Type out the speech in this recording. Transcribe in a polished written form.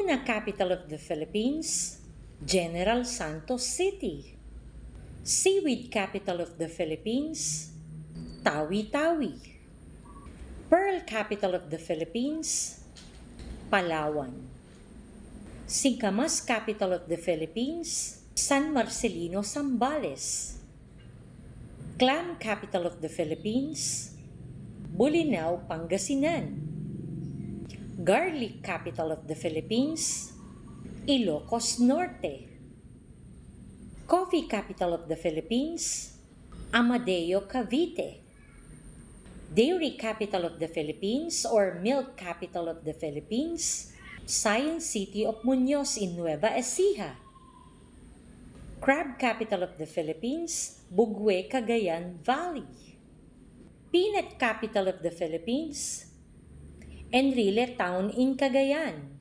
Tuna capital of the Philippines, General Santos City. Seaweed capital of the Philippines, Tawi-Tawi. Pearl capital of the Philippines, Palawan. Singkamas capital of the Philippines, San Marcelino, Zambales. Clam capital of the Philippines, Bolinao, Pangasinan. Garlic capital of the Philippines, Ilocos Norte. Coffee capital of the Philippines, Amadeo, Cavite. Dairy capital of the Philippines or milk capital of the Philippines, Science City of Muñoz in Nueva Ecija. Crab capital of the Philippines, Bugwe, Cagayan Valley. Peanut capital of the Philippines, Enrile Town in Cagayan.